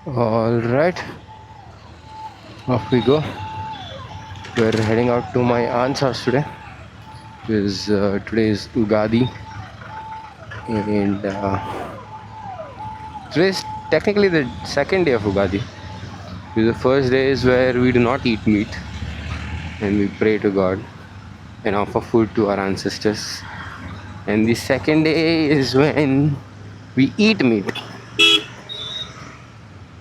All right, off we go. We're heading out to my aunt's house today because today is Ugadi, and today is technically the second day of Ugadi. The first day is where we do not eat meat and we pray to God and offer food to our ancestors. And the second day is when we eat meat.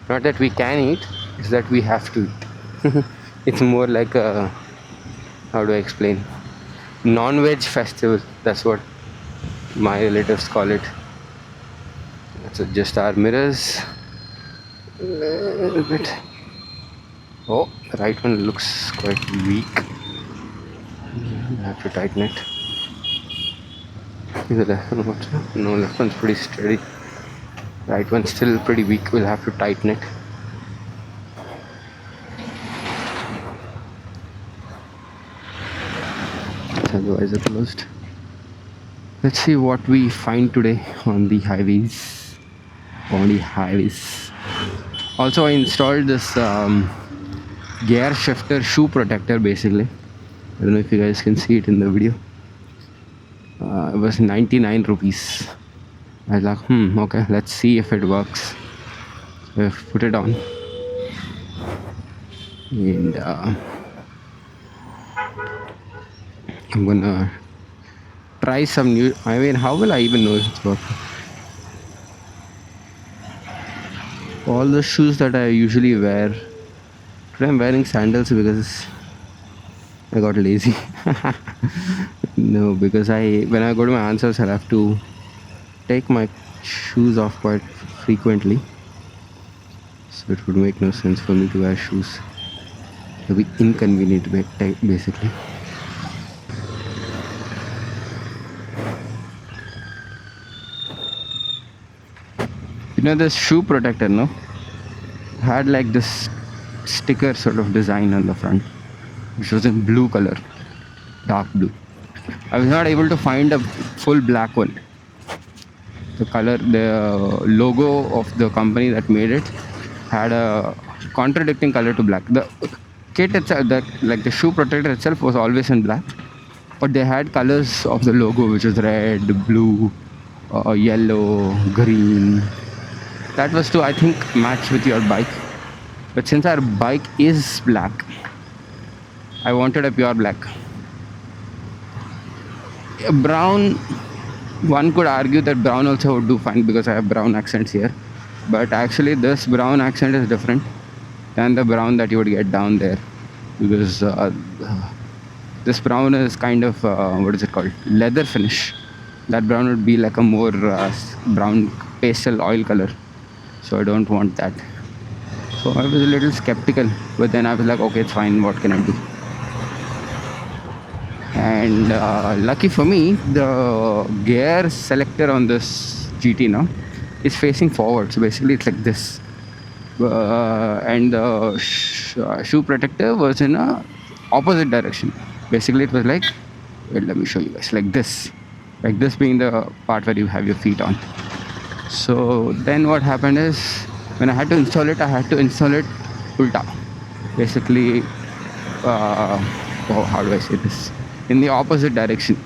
Not that we can eat, it's that we have to eat. It's more like a, how do I explain? Non-veg festival. That's what my relatives call it. Let's adjust our mirrors a little bit. Oh, the right one looks quite weak. I have to tighten it. Is the left one also? No, left one's pretty steady. Right one's still pretty weak. We'll have to tighten it. Otherwise, are closed. Let's see what we find today on the highways. Also, I installed this gear shifter shoe protector basically. I don't know if you guys can see it in the video. It was 99 rupees. I was like, okay, let's see if it works. So I've put it on. And I'm gonna try some new. I mean, how will I even know if it's working? All the shoes that I usually wear. Today I'm wearing sandals because I got lazy. No, because when I go to my aunt's house, I'll have to take my shoes off quite frequently. So it would make no sense for me to wear shoes. It would be inconvenient basically. You know this shoe protector, no? Had like this sticker sort of design on the front, which was in blue color, dark blue. I was not able to find a full black one. The logo of the company that made it had a contradicting color to black. The kit itself, the shoe protector itself was always in black, but they had colors of the logo, which was red, blue, yellow, green. That was to, I think, match with your bike. But since our bike is black, I wanted a pure black. Brown, one could argue that brown also would do fine because I have brown accents here. But actually this brown accent is different than the brown that you would get down there. Because this brown is kind of, what is it called? Leather finish. That brown would be like a more brown pastel oil color. So I don't want that. So I was a little skeptical, but then I was like, okay, it's fine, what can I do? And lucky for me, the gear selector on this GT now is facing forward. So basically it's like this. And the shoe protector was in a opposite direction. Basically it was like, wait, let me show you guys, like this being the part where you have your feet on. So then what happened is, when I had to install it ulta. Basically, how do I say this? In the opposite direction.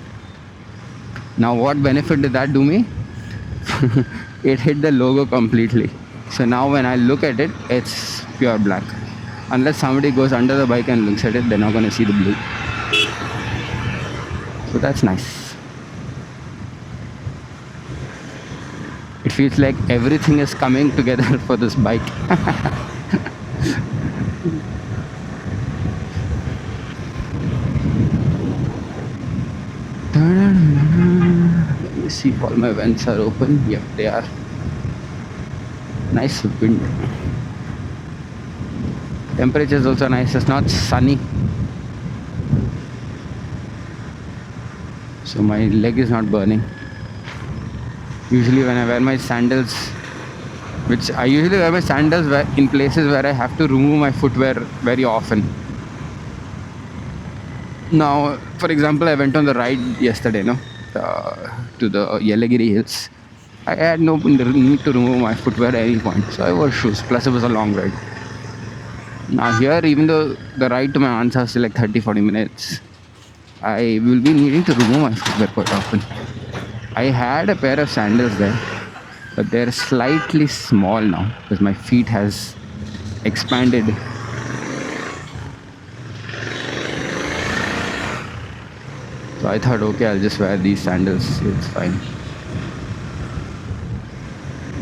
Now what benefit did that do me? It hit the logo completely. So now when I look at it, it's pure black. Unless somebody goes under the bike and looks at it, they're not going to see the blue. So that's nice. It feels like everything is coming together for this bike. Let me see if all my vents are open. Yep, they are. Nice wind. Temperature is also nice. It's not sunny, so my leg is not burning. Usually when I wear my sandals, which I usually wear my sandals in places where I have to remove my footwear very often. Now, for example, I went on the ride yesterday, to the Yelagiri Hills, I had no need to remove my footwear at any point. So I wore shoes. Plus, it was a long ride. Now, here, even though the ride to my aunt's house is like 30-40 minutes, I will be needing to remove my footwear quite often. I had a pair of sandals there, but they're slightly small now because my feet has expanded. So I thought, okay, I'll just wear these sandals. It's fine.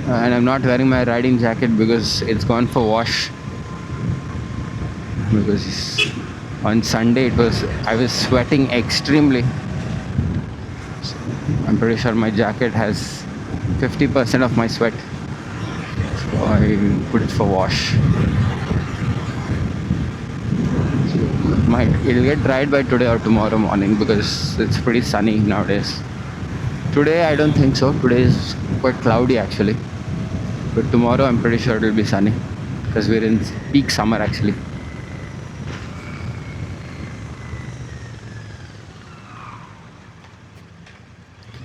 And I'm not wearing my riding jacket because it's gone for wash. Because on Sunday I was sweating extremely. So I'm pretty sure my jacket has 50% of my sweat. So I put it for wash. It'll get dried by today or tomorrow morning because it's pretty sunny nowadays. Today I don't think so. Today is quite cloudy actually. But tomorrow I'm pretty sure it'll be sunny because we're in peak summer actually.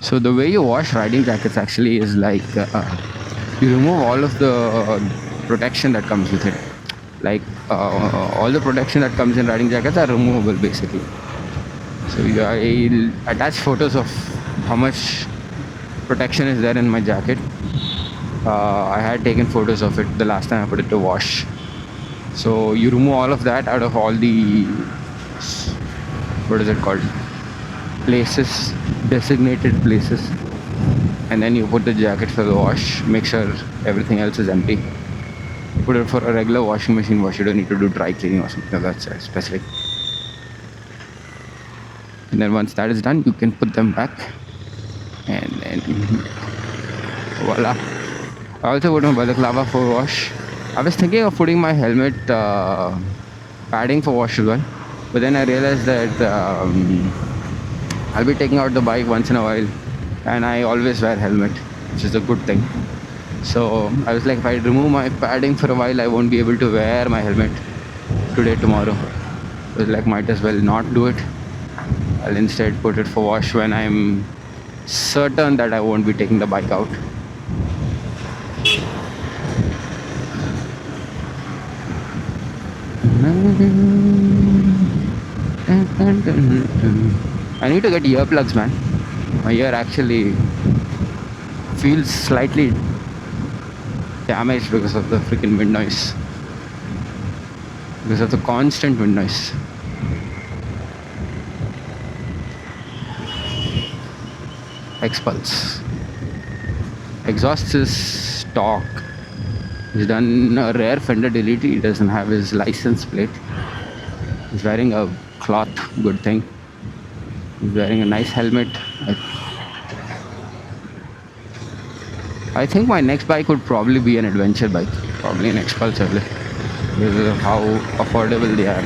So the way you wash riding jackets actually is like you remove all of the protection that comes with it. Like all the protection that comes in riding jackets are removable basically. So I'll attach photos of how much protection is there in my jacket. I had taken photos of it the last time I put it to wash. So you remove all of that out of all the, what is it called, places, designated places, and then you put the jacket for the wash. Make sure everything else is empty. Put it for a regular washing machine wash. You don't need to do dry cleaning or something like that specific. And then once that is done, you can put them back, and then voila. I also put my balaclava for wash. I was thinking of putting my helmet padding for wash as well, but then I realized that I'll be taking out the bike once in a while, and I always wear helmet, which is a good thing. So I was like, if I remove my padding for a while, I won't be able to wear my helmet today, tomorrow. I was like, might as well not do it. I'll instead put it for wash when I'm certain that I won't be taking the bike out. I need to get earplugs, man. My ear actually feels slightly damaged because of the freaking wind noise. Because of the constant wind noise. X-Pulse. Exhaust is stock. He's done a rare fender delete. He doesn't have his license plate. He's wearing a cloth, good thing. He's wearing a nice helmet. I think my next bike would probably be an adventure bike, probably an X-Pulse only, because of how affordable they are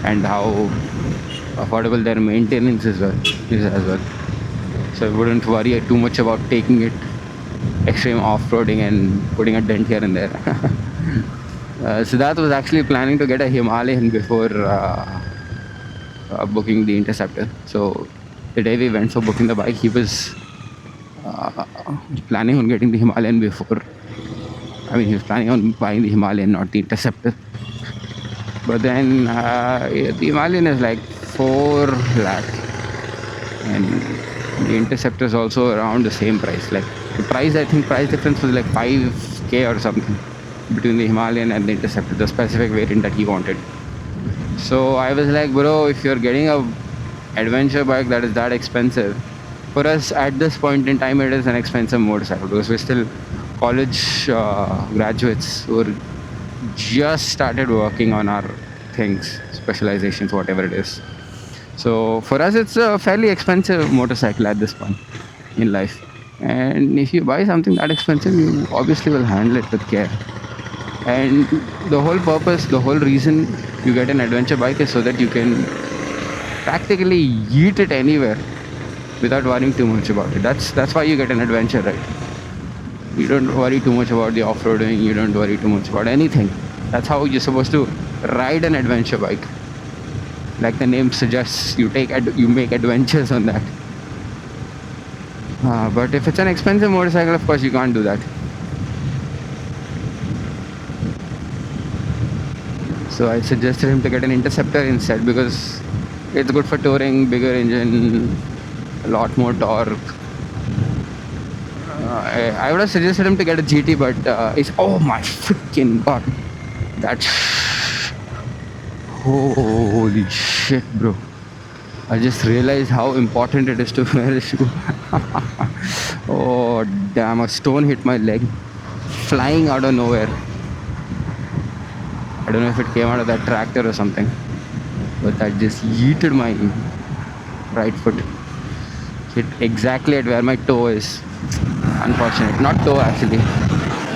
and how affordable their maintenance is as well. So I wouldn't worry too much about taking it extreme off-roading and putting a dent here and there. Siddharth was actually planning to get a Himalayan before booking the Interceptor. So the day we went for booking the bike, he was planning on getting the Himalayan before. I mean, he was planning on buying the Himalayan, not the Interceptor. But then the Himalayan is like 4 lakh, and the Interceptor is also around the same price. Like the price, I think price difference was like 5k or something between the Himalayan and the Interceptor, the specific variant that he wanted. So I was like, bro, if you're getting a adventure bike that is that expensive, for us at this point in time it is an expensive motorcycle, because we're still college graduates who are just started working on our things, specializations, whatever it is. So for us it's a fairly expensive motorcycle at this point in life, and if you buy something that expensive, you obviously will handle it with care. And the whole purpose, the whole reason you get an adventure bike is so that you can practically yeet it anywhere without worrying too much about it. That's why you get an adventure, right? You don't worry too much about the off-roading, you don't worry too much about anything. That's how you're supposed to ride an adventure bike. Like the name suggests, you make adventures on that. But if it's an expensive motorcycle, of course you can't do that. So I suggested him to get an Interceptor instead because it's good for touring, bigger engine, a lot more torque. I would have suggested him to get a GT, but it's, oh my freaking god, that's, holy shit, bro. I just realized how important it is to wear a shoe. Oh damn, a stone hit my leg, flying out of nowhere. I don't know if it came out of that tractor or something, but that just yeeted my right foot. Hit exactly at where my toe is. Unfortunate. Not toe actually.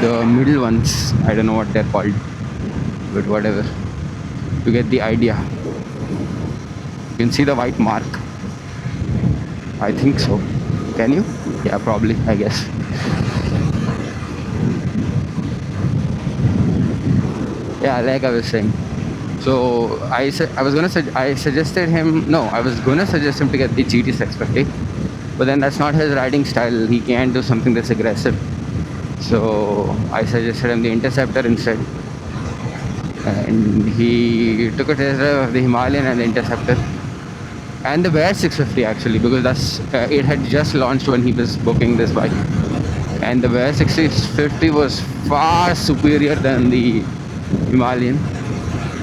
The middle ones. I don't know what they're called. But whatever. You get the idea. You can see the white mark. I think so. Can you? Yeah, probably, I guess. Yeah, like I was saying. So I suggested him, no, I was gonna suggest him to get the GT 650. But then that's not his riding style. He can't do something that's aggressive. So I suggested him the Interceptor instead. And he took a test drive of the Himalayan and the Interceptor. And the Bear 650 actually, because it had just launched when he was booking this bike. And the Bear 650 was far superior than the Himalayan.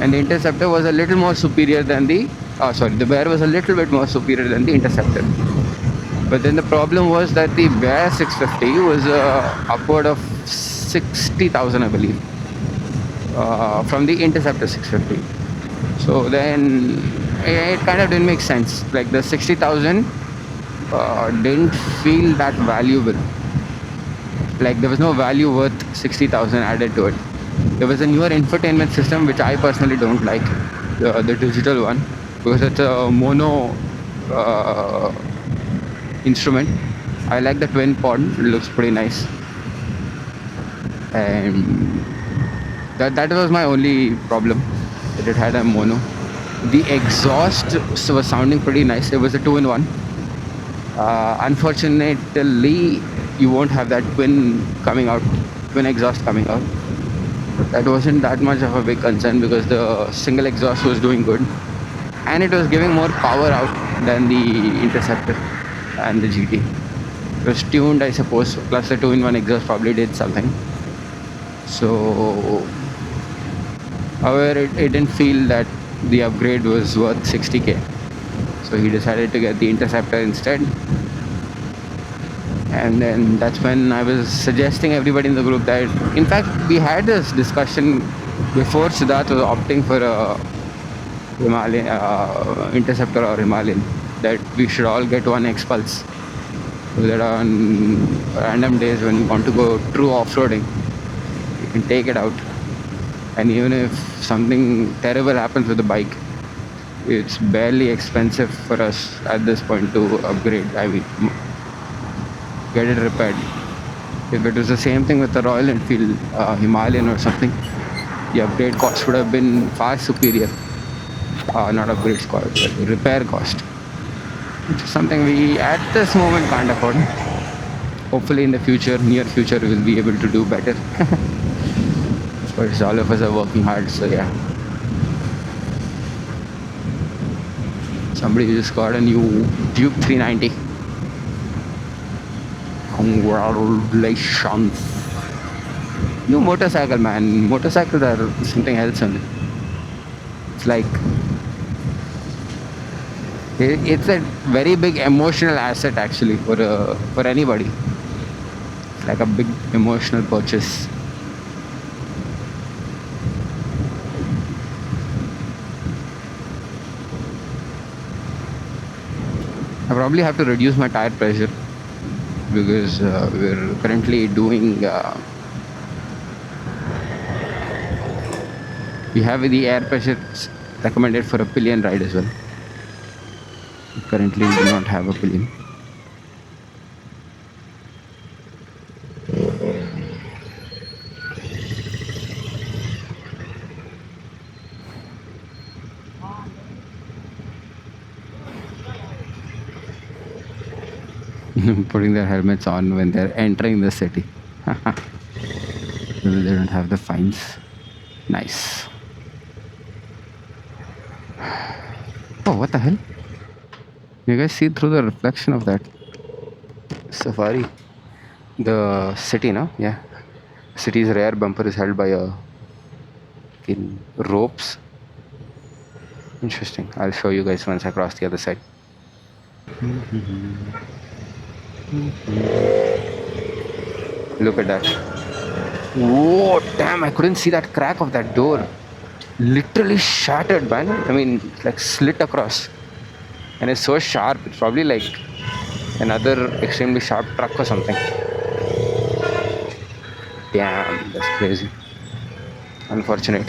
And the Interceptor was a little more superior than the Bear was a little bit more superior than the Interceptor. But then the problem was that the Bear 650 was upward of 60,000, I believe, from the Interceptor 650. So then it kind of didn't make sense. Like the 60,000 didn't feel that valuable. Like there was no value worth 60,000 added to it. There was a newer infotainment system which I personally don't like, the digital one, because it's a mono uh, instrument. I like the twin pod, it looks pretty nice. And that was my only problem, that it had a mono. The exhaust was sounding pretty nice. It was a 2-in-1. Unfortunately, you won't have that twin exhaust coming out. That wasn't that much of a big concern because the single exhaust was doing good, and it was giving more power out than the Interceptor and the GT. It was tuned, I suppose, plus the 2-in-1 exhaust probably did something. So, however, it didn't feel that the upgrade was worth 60k. So he decided to get the Interceptor instead. And then that's when I was suggesting everybody in the group that, in fact, we had this discussion before Siddharth was opting for a Himalayan Interceptor or Himalayan, that we should all get one X-Pulse. So that on random days when you want to go true off-roading, you can take it out. And even if something terrible happens with the bike, it's barely expensive for us at this point to upgrade. I mean, get it repaired. If it was the same thing with the Royal Enfield Himalayan or something, the upgrade cost would have been far superior. Not upgrade cost, but repair cost. Which is something we at this moment can't afford. Hopefully in the future, near future, we'll be able to do better. Of course, all of us are working hard, so yeah. Somebody just got a new Duke 390. Congratulations. New motorcycle, man. Motorcycles are something else only. It's like, it's a very big emotional asset actually for anybody. It's like a big emotional purchase. I probably have to reduce my tire pressure because we're currently doing we have the air pressure recommended for a pillion ride as well. Currently we do not have a pillion. putting their helmets on when they're entering the city. They don't have the fines. Nice. Oh, what the hell? You guys see through the reflection of that safari? The city, no? Yeah. City's rear bumper is held by a in ropes. Interesting. I'll show you guys once I cross the other side. Look at that. Whoa, damn, I couldn't see that crack of that door. Literally shattered, man. I mean, like slit across. And it's so sharp. It's probably like another extremely sharp truck or something. Damn, that's crazy. Unfortunate.